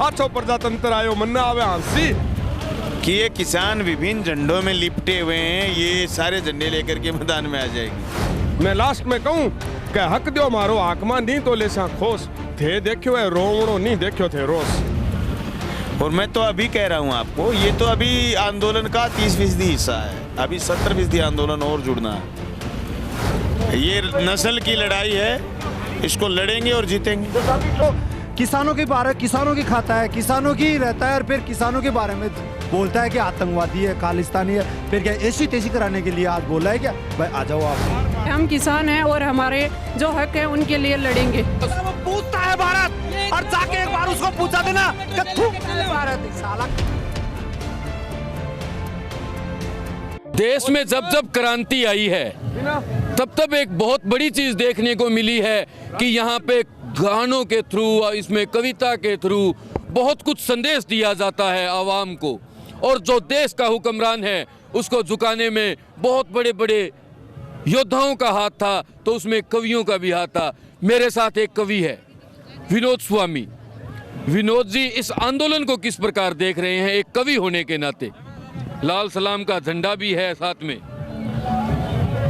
आछो प्रजातंत्र आयो मन आवे हंसी। कि ये किसान विभिन्न झंडों में लिपटे हुए हैं, ये सारे झंडे लेकर के मैदान में आ जाएगी। मैं लास्ट में कहूँ कि हक दो मारो आकमा नहीं तो लेसा खोस थे देखो है रोवणो नहीं देखो थे रोस। और मैं तो अभी कह रहा हूँ आपको, ये तो अभी आंदोलन का 30% हिस्सा है, अभी 70% आंदोलन और जुड़ना है। ये नस्ल की लड़ाई है, इसको लड़ेंगे और जीतेंगे। तो किसानों के बारे किसानों की खाता है, किसानों की रहता है और फिर किसानों के बारे में बोलता है कि आतंकवादी है, खालिस्तानी है, फिर क्या ऐसी तेजी कराने के लिए आज बोला है क्या? भाई आ जाओ आप। हम किसान हैं और हमारे जो हक है उनके लिए लड़ेंगे। वो पूछता है भारत और जाके एक बार उसको पूछा देना कि तू भारत साला। देश में जब जब क्रांति आई है तब तब एक बहुत बड़ी चीज देखने को मिली है कि यहाँ पे गानों के थ्रू, इसमें कविता के थ्रू बहुत कुछ संदेश दिया जाता है आवाम को, और जो देश का हुक्मरान है उसको झुकाने में बहुत बड़े बड़े योद्धाओं का हाथ था, तो उसमें कवियों का भी हाथ था। मेरे साथ एक कवि है विनोद स्वामी। विनोद जी, इस आंदोलन को किस प्रकार देख रहे हैं एक कवि होने के नाते? लाल सलाम का झंडा भी है साथ में।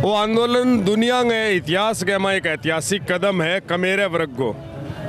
वो आंदोलन दुनिया में इतिहास के में एक ऐतिहासिक कदम है कमेरे वर्ग को।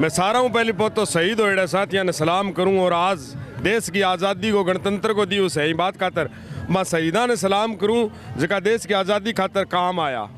मैं सारा हूँ पहले बहुत तो शहीद हो साथियों ने सलाम करूँ, और आज देश की आज़ादी को गणतंत्र को दी उस सही बात खातर मैं शहीदा ने सलाम करूँ जिसका देश की आज़ादी खातर काम आया।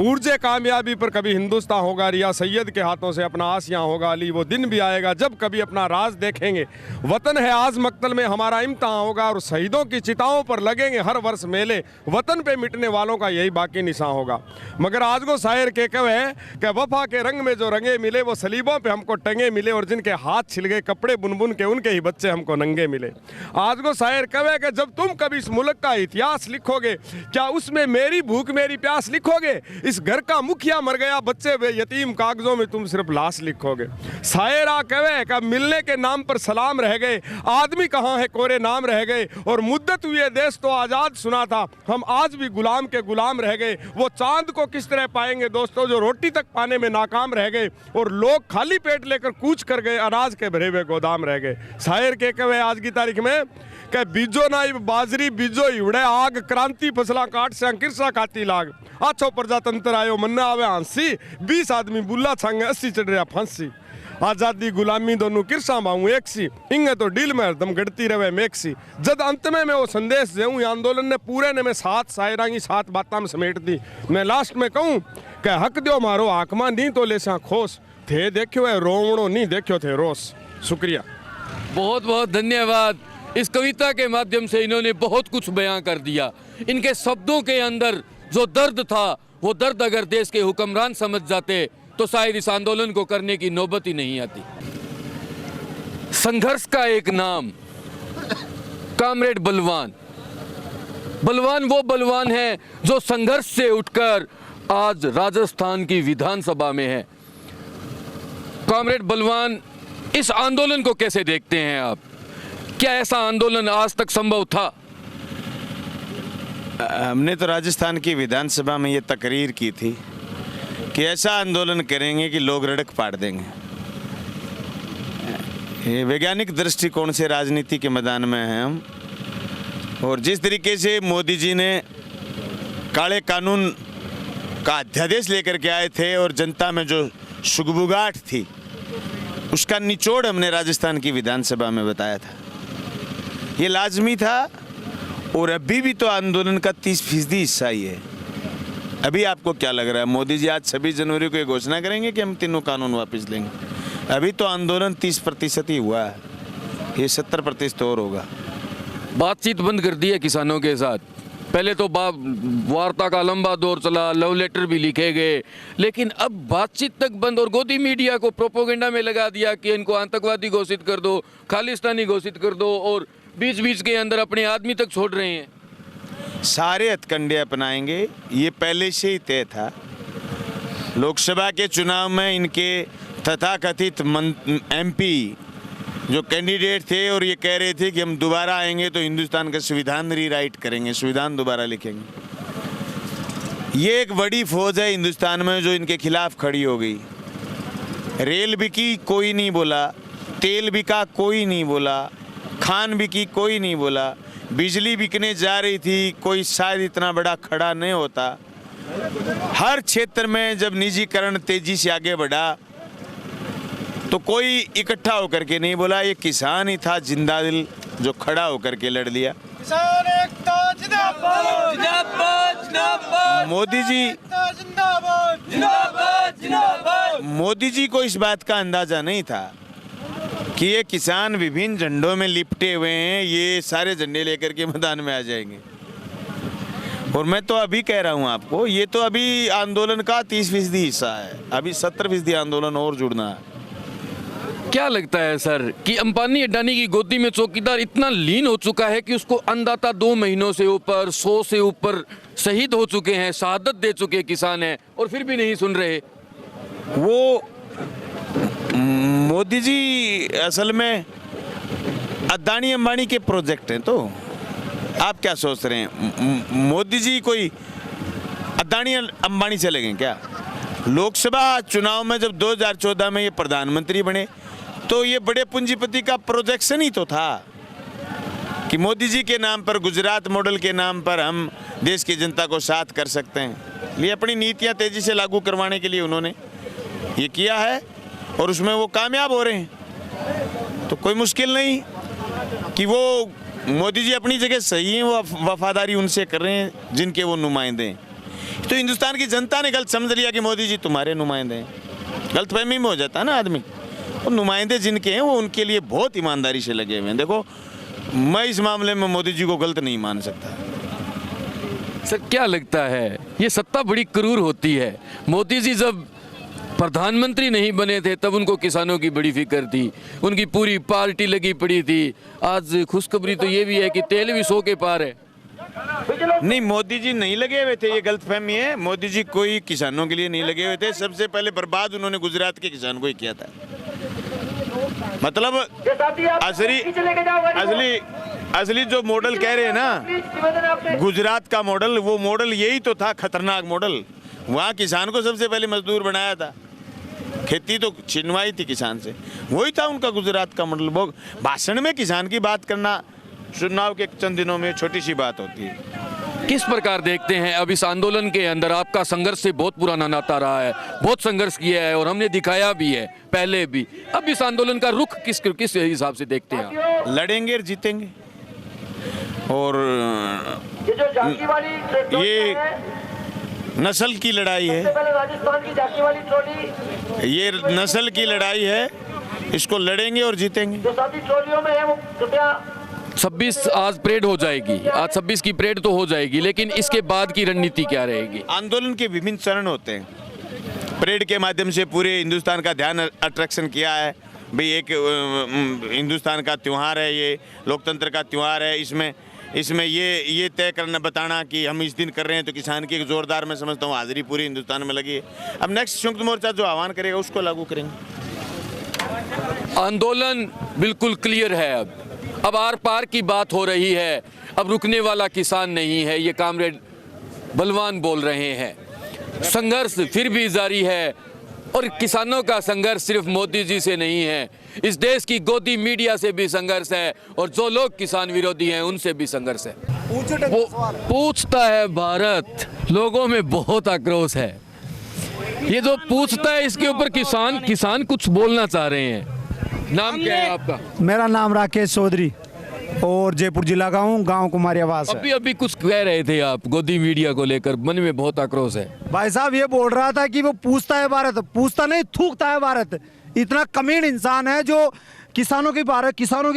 ऊर्जे कामयाबी पर कभी हिंदुस्तान होगा, रिया सैयद के हाथों से अपना आसियाँ होगा अली। वो दिन भी आएगा जब कभी अपना राज देखेंगे, वतन है आज मक्तल में हमारा इम्तिहान होगा, और शहीदों की चिताओं पर लगेंगे हर वर्ष मेले, वतन पे मिटने वालों का यही बाकी निशान होगा। मगर आज को शायर के कहे कि वफा के रंग में जो रंगे मिले वो सलीबों पे हमको टंगे मिले, और जिनके हाथ छिल गए कपड़े बुन बुन के उनके ही बच्चे हमको नंगे मिले। आज को शायर कहे कि जब तुम कभी इस मुल्क का इतिहास लिखोगे, क्या उसमें मेरी भूख मेरी प्यास लिखोगे? इस घर का मुखिया मर गया, बच्चे वे यतीम, कागजों में तुम सिर्फ लाश लिखोगे। शायरा कहे का मिलने के नाम पर सलाम रह गए, आदमी कहाँ है कोरे नाम रह गए, और मुद्दत हुई देश तो आजाद सुना था, हम आज भी गुलाम के गुलाम रह गए। वो चांद को किस तरह पाएंगे दोस्तों जो रोटी तक पाने में नाकाम रह गए, और लोग खाली पेट लेकर कूच कर गए, अनाज के भरे हुए गोदाम रह गए। शायर के कहे आज की तारीख में कि बीजो नाई बाजरी बीजो हिवड़े आग, क्रांति फसला काट से किरसा खाती लाग। आछो प्रजातंत्र आयो मन आवे हंसी, 20 आदमी बुल्ला छांगे 80 चढ़ रहा फांसी। आजादी गुलामी दोनों किरसा माऊं एक सी, इंगे तो डील में हरदम गढ़ती रहे मेक्सी। जद अंत में मैं वो संदेश देऊं आंदोलन ने पूरे ने मैं 7 शायरा की 7 बातें में समेट दी। मैं लास्ट में कहूँ कि हक दो मारो आकमा नहीं तो लेसा खोस थे देखो है रोवणो नहीं देखो थे रोस। शुक्रिया, बहुत बहुत धन्यवाद। इस कविता के माध्यम से इन्होंने बहुत कुछ बयां कर दिया। इनके शब्दों के अंदर जो दर्द था, वो दर्द अगर देश के हुक्मरान समझ जाते तो शायद इस आंदोलन को करने की नौबत ही नहीं आती। संघर्ष का एक नाम कामरेड बलवान। बलवान वो बलवान है जो संघर्ष से उठकर आज राजस्थान की विधानसभा में है। कामरेड बलवान, इस आंदोलन को कैसे देखते हैं आप? क्या ऐसा आंदोलन आज तक संभव था? हमने तो राजस्थान की विधानसभा में ये तकरीर की थी कि ऐसा आंदोलन करेंगे कि लोग रड़क पाड़ देंगे। ये वैज्ञानिक दृष्टिकोण से राजनीति के मैदान में हैं हम, और जिस तरीके से मोदी जी ने काले कानून का अध्यादेश लेकर के आए थे और जनता में जो सुगबुगाहट थी, उसका निचोड़ हमने राजस्थान की विधानसभा में बताया था। ये लाजमी था, और अभी भी तो आंदोलन का 30% हिस्सा ही है। अभी आपको क्या लग रहा है मोदी जी आज 26 जनवरी को ये घोषणा करेंगे कि हम तीनों कानून वापस लेंगे? अभी तो आंदोलन 30% ही हुआ है, ये 70% और होगा। बातचीत बंद कर दी है किसानों के साथ। पहले तो वार्ता का लंबा दौर चला, लव लेटर भी लिखे गए, लेकिन अब बातचीत तक बंद, और गोदी मीडिया को प्रोपोगेंडा में लगा दिया कि इनको आतंकवादी घोषित कर दो, खालिस्तानी घोषित कर दो, और बीच बीच के अंदर अपने आदमी तक छोड़ रहे हैं। सारे हथकंडे अपनाएंगे, ये पहले से ही तय था। लोकसभा के चुनाव में इनके तथाकथित MP जो कैंडिडेट थे और ये कह रहे थे कि हम दोबारा आएंगे तो हिंदुस्तान का संविधान रीराइट करेंगे, संविधान दोबारा लिखेंगे। ये एक बड़ी फौज है हिंदुस्तान में जो इनके खिलाफ खड़ी हो गई। रेल बिकी कोई नहीं बोला, तेल बिका कोई नहीं बोला, खान बिकी कोई नहीं बोला, बिजली बिकने जा रही थी कोई शायद इतना बड़ा खड़ा नहीं होता। हर क्षेत्र में जब निजीकरण तेजी से आगे बढ़ा तो कोई इकट्ठा होकर के नहीं बोला, ये किसान ही था जिंदा दिल जो खड़ा होकर के लड़ लिया। किसान एकता जिंदाबाद जिंदाबाद जिंदाबाद, मोदी जी जिंदाबाद जिंदाबाद जिंदाबाद। मोदी जी को इस बात का अंदाजा नहीं था कि ये किसान विभिन्न झंडों में लिपटे हुए हैं, ये सारे झंडे लेकर के मैदान में आ जाएंगे। और मैं तो अभी कह रहा हूं आपको, ये तो अभी आंदोलन का 30% हिस्सा है, अभी 70% आंदोलन और जुड़ना है। क्या लगता है सर कि अंबानी अडानी की गोदी में चौकीदार इतना लीन हो चुका है कि उसको अंदाता 2 महीनों से ऊपर 100 से ऊपर शहीद हो चुके हैं, शहादत दे चुके किसान हैं और फिर भी नहीं सुन रहे? वो मोदी जी असल में अदानी अंबानी के प्रोजेक्ट हैं। तो आप क्या सोच रहे हैं, मोदी जी कोई अदानी अंबानी चले गए क्या? लोकसभा चुनाव में जब 2014 में ये प्रधानमंत्री बने तो ये बड़े पूंजीपति का प्रोजेक्शन ही तो था कि मोदी जी के नाम पर, गुजरात मॉडल के नाम पर हम देश की जनता को साथ कर सकते हैं। ये अपनी नीतियां तेजी से लागू करवाने के लिए उन्होंने ये किया है और उसमें वो कामयाब हो रहे हैं। तो कोई मुश्किल नहीं कि वो मोदी जी अपनी जगह सही हैं, वो वफादारी उनसे कर रहे हैं जिनके वो नुमाइंदे हैं। तो हिंदुस्तान की जनता ने गलत समझ लिया कि मोदी जी तुम्हारे नुमाइंदे हैं। गलतफहमी में हो जाता है ना आदमी। वो नुमाइंदे जिनके हैं वो उनके लिए बहुत ईमानदारी से लगे हुए हैं। देखो, मैं इस मामले में मोदी जी को गलत नहीं मान सकता। सर क्या लगता है, ये सत्ता बड़ी क्रूर होती है। मोदी जी जब प्रधानमंत्री नहीं बने थे तब उनको किसानों की बड़ी फिक्र थी, उनकी पूरी पार्टी लगी पड़ी थी। आज खुशखबरी तो ये भी है कि तेल भी 100 के पार है। नहीं, मोदी जी नहीं लगे हुए थे, ये गलतफहमी है। मोदी जी कोई किसानों के लिए नहीं लगे हुए थे। सबसे पहले बर्बाद उन्होंने गुजरात के किसान को ही किया था। मतलब असली जो मॉडल कह रहे हैं ना, गुजरात का मॉडल, वो मॉडल यही तो था, खतरनाक मॉडल। वहाँ किसान को सबसे पहले मजदूर बनाया था, खेती तो छिनवाई थी किसान से, वही था उनका गुजरात का मॉडल। वो भाषण में किसान की बात करना चुनाव के चंद दिनों में छोटी सी बात होती है। किस प्रकार देखते हैं अब इस आंदोलन के अंदर? आपका संघर्ष से बहुत पुराना नाता रहा है, बहुत संघर्ष किया है और हमने दिखाया भी है पहले भी। अब इस आंदोलन का रुख किस हिसाब से देखते हैं आप? लड़ेंगे और जीतेंगे। और ये नस्ल की लड़ाई है, ये नस्ल की लड़ाई है, इसको लड़ेंगे और जीतेंगे। 26 आज परेड हो जाएगी, आज 26 की परेड तो हो जाएगी, लेकिन इसके बाद की रणनीति क्या रहेगी? आंदोलन के विभिन्न चरण होते हैं। परेड के माध्यम से पूरे हिंदुस्तान का ध्यान अट्रैक्शन किया है। भाई एक हिंदुस्तान का त्यौहार है, ये लोकतंत्र का त्यौहार है। इसमें ये तय करना, बताना कि हम इस दिन कर रहे हैं, तो किसान की एक जोरदार, मैं समझता हूँ, हाजिरी पूरी हिंदुस्तान में लगी है। अब नेक्स्ट संयुक्त मोर्चा जो आह्वान करेगा उसको लागू करेंगे। आंदोलन बिल्कुल क्लियर है। अब आर पार की बात हो रही है, अब रुकने वाला किसान नहीं है, ये कामरेड बलवान बोल रहे हैं। संघर्ष फिर भी जारी है और किसानों का संघर्ष सिर्फ मोदी जी से नहीं है, इस देश की गोदी मीडिया से भी संघर्ष है और जो लोग किसान विरोधी हैं उनसे भी संघर्ष है। वो पूछता है भारत, लोगों में बहुत आक्रोश है। ये जो पूछता है इसके ऊपर किसान कुछ बोलना चाह रहे हैं। नाम क्या है आपका? मेरा नाम राकेश चौधरी और जयपुर जिला का हूँ, गाँव कुमारियावास है। अभी कुछ कह रहे थे आप गोदी मीडिया को लेकर, मन में बहुत आक्रोश है। भाई साहब ये बोल रहा था कि वो पूछता है भारत, पूछता नहीं थूकता है भारत। इतना कमीन इंसान है जो किसानों की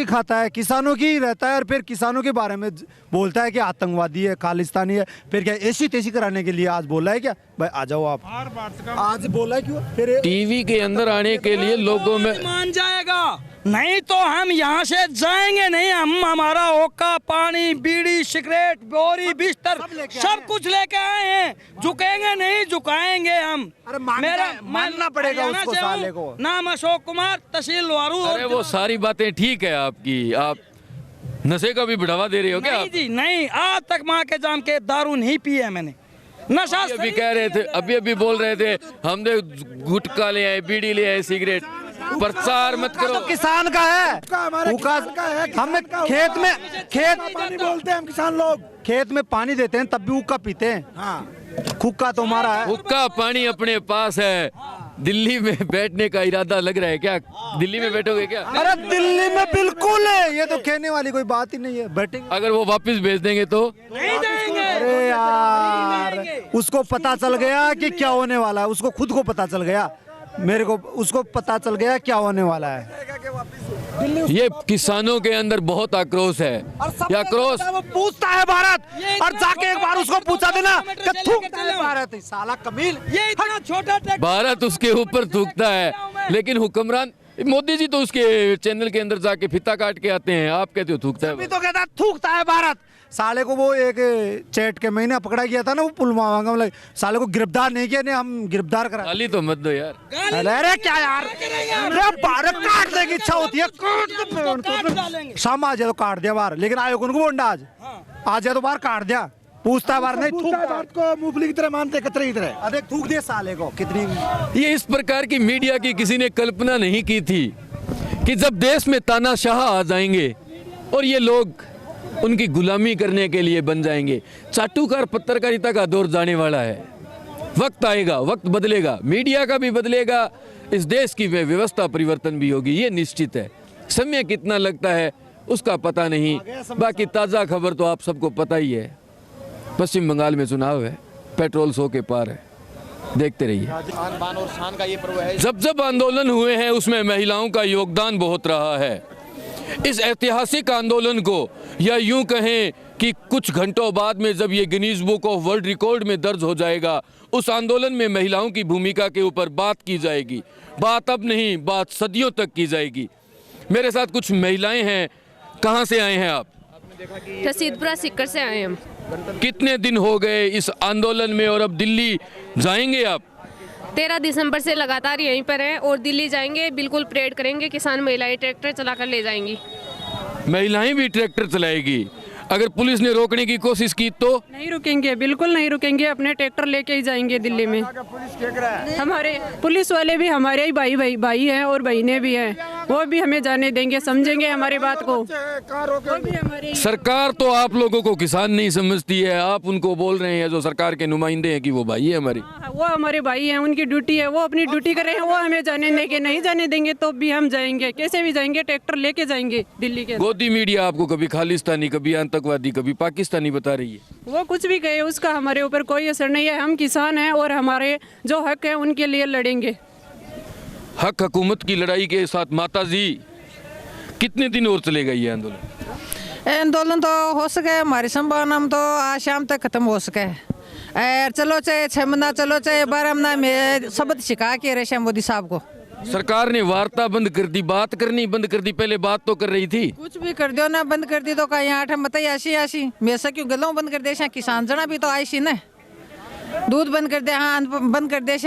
खाता है, किसानों की रहता है और फिर किसानों के बारे में बोलता है कि आतंकवादी है, खालिस्तानी है। फिर क्या ऐसी तेजी कराने के लिए आज बोला है क्या? भाई आ जाओ आप, आज बोला है क्यों? फिर टीवी के अंदर आने के लिए लोगों में मान जाएगा, नहीं तो हम यहाँ से जाएंगे नहीं। हम हमारा होका, पानी, बीड़ी, सिगरेट, बोरी, बिस्तर सब कुछ लेके आए हैं। झुकेंगे नहीं, झुकाएंगे हम। मेरा मानना पड़ेगा उसको, साले को। नाम अशोक कुमार, तहसील वारू। अरे वो सारी बातें ठीक है आपकी, आप नशे का भी बढ़ावा दे रहे हो क्या? नहीं जी नहीं, आज तक माँ के जाम के दारू नहीं पी है मैंने। नशा अभी कह रहे थे, अभी बोल रहे थे हमने गुटखा ले आए, बीड़ी ले आए, सिगरेट। प्रचार मत करो। तो किसान का है, हमारा किसान का है, किसान हमें का खेत में पानी बोलते हैं हम किसान लोग। खेत में पानी देते हैं तब भी हुक्का पीते हैं। हाँ, हुक्का तो हमारा है। हुक्का पानी अपने पास है। दिल्ली में बैठने का इरादा लग रहा है क्या? दिल्ली में बैठोगे क्या? अरे दिल्ली में बिल्कुल है, ये तो कहने वाली कोई बात ही नहीं है। बैठेंगे। अगर वो वापस भेज देंगे तो? नहीं जाएंगे। अरे यार, उसको पता चल गया कि क्या होने वाला है, उसको खुद को पता चल गया, मेरे को उसको पता चल गया क्या होने वाला है। ये किसानों के अंदर बहुत आक्रोश है। ये आक्रोश वो पूछता है भारत, और जाके एक बार उसको पूछा देना कि थूकता है भारत, साला कमील। ये इतना छोटा ट्रैक्टर भारत उसके ऊपर थूकता है, लेकिन हुक्मरान मोदी जी तो उसके चैनल के अंदर जाके फिता काट के आते हैं। आप कहते हो थूकता है? तो कहता है थूकता है भारत। साले को वो एक चैट के महीने पकड़ा गया था ना, वो पुलवामा का, मतलब साले को गिरफ्तार नहीं किया, नहीं हम गिरफ्तार करा। गाली तो मत दो यार। अरे क्या यार, अरे भारत काटने की इच्छा होती है, डालेंगे। शाम आ जाए तो काट दिया बाहर, लेकिन आयोग उनको बोंडा आज जाए तो बाहर काट दिया। पूछता है बाहर नहीं, पूछता है भारत को मूंगफली की तरह मानते, कतरे की तरह। अरे थूक दिया साले को कितनी। ये इस प्रकार की मीडिया की किसी ने कल्पना नहीं की थी कि जब देश में तानाशाह आ जाएंगे और ये लोग उनकी गुलामी करने के लिए बन जाएंगे। चाटुकार पत्रकारिता का दौर जाने वाला है। वक्त आएगा, वक्त बदलेगा, मीडिया का भी बदलेगा, इस देश की व्यवस्था परिवर्तन भी होगी, ये निश्चित है। समय कितना लगता है उसका पता नहीं। बाकी ताज़ा खबर तो आप सबको पता ही है, पश्चिम बंगाल में चुनाव है, पेट्रोल 100 के पार है, देखते रहिए। आन बान और शान का ये पर्व है। जब जब आंदोलन हुए हैं उसमें महिलाओं का योगदान बहुत रहा है। इस ऐतिहासिक आंदोलन को, या यूं कहें कि कुछ घंटों बाद में जब ये Guinness book of world record में दर्ज हो जाएगा, उस आंदोलन में महिलाओं की भूमिका के ऊपर बात की जाएगी। बात अब नहीं, बात सदियों तक की जाएगी। मेरे साथ कुछ महिलाएं हैं। कहाँ से आए हैं आप? रसीदपुरा सीकर से आए हम। कितने दिन हो गए इस आंदोलन में, और अब दिल्ली जाएंगे आप? 13 दिसंबर से लगातार यहीं पर हैं और दिल्ली जाएंगे, बिल्कुल परेड करेंगे। किसान महिलाएं ट्रैक्टर चलाकर ले जाएंगी। महिलाएं भी ट्रैक्टर चलाएगी। अगर पुलिस ने रोकने की कोशिश की तो? नहीं रुकेंगे, बिल्कुल नहीं रुकेंगे, अपने ट्रैक्टर लेके ही जाएंगे दिल्ली में। हमारे पुलिस वाले भी हमारे ही भाई हैं और बहनें भी हैं, वो भी हमें जाने देंगे, समझेंगे हमारी बात को। वो भी हमारे सरकार तो आप लोगों को किसान नहीं समझती है, आप उनको बोल रहे हैं जो सरकार के नुमाइंदे हैं कि वो भाई है हमारी। वो हमारे भाई हैं, उनकी ड्यूटी है, वो अपनी ड्यूटी कर रहे हैं, वो हमें जाने देंगे, नहीं जाने देंगे तो भी हम जाएंगे, कैसे भी जाएंगे, ट्रैक्टर लेके जाएंगे दिल्ली के। गोदी मीडिया आपको कभी खालिस्तानी, कभी आतंकवादी, कभी पाकिस्तानी बता रही है। वो कुछ भी कहे, उसका हमारे ऊपर कोई असर नहीं है। हम किसान हैं और हमारे जो हक है उनके लिए लड़ेंगे। हक हुकूमत की लड़ाई के साथ माता जी, कितने दिन और चलेगा ये आंदोलन? आंदोलन तो हो सके, हमारी संभावना तो आज शाम तक खत्म हो सके। और चलो चाहे 6 महीना, चलो चाहे 12 महीना में शब्द सिखा के रेशा मोदी साहब को। सरकार ने वार्ता बंद कर दी, बात करनी बंद कर दी। पहले बात तो कर रही थी। कुछ भी कर दो ना, बंद कर दी तो कहीं 8 बताइए आशी मैं से क्यों गलों बंद कर दे। किसान जना भी तो आईसी न, दूध बंद कर दे, हाँ बंद कर दे,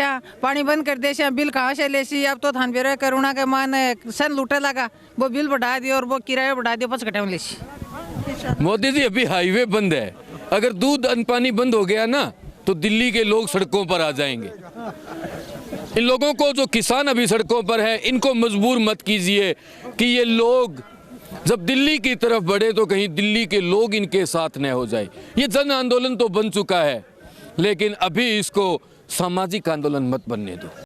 पानी बंद कर दे, बिल कहाँ से ले सी। अब तो थान बेरो करुणा के मान सन लूटे लगा, वो बिल बढ़ा दिया और वो किराया बढ़ा दिया, 5 घंटे में ले सी। मोदी जी अभी हाईवे बंद है, अगर दूध अन्न पानी बंद हो गया ना तो दिल्ली के लोग सड़कों पर आ जाएंगे। इन लोगों को, जो किसान अभी सड़कों पर है, इनको मजबूर मत कीजिए कि ये लोग जब दिल्ली की तरफ बढ़े तो कहीं दिल्ली के लोग इनके साथ न हो जाए। ये जन आंदोलन तो बन चुका है, लेकिन अभी इसको सामाजिक आंदोलन मत बनने दो।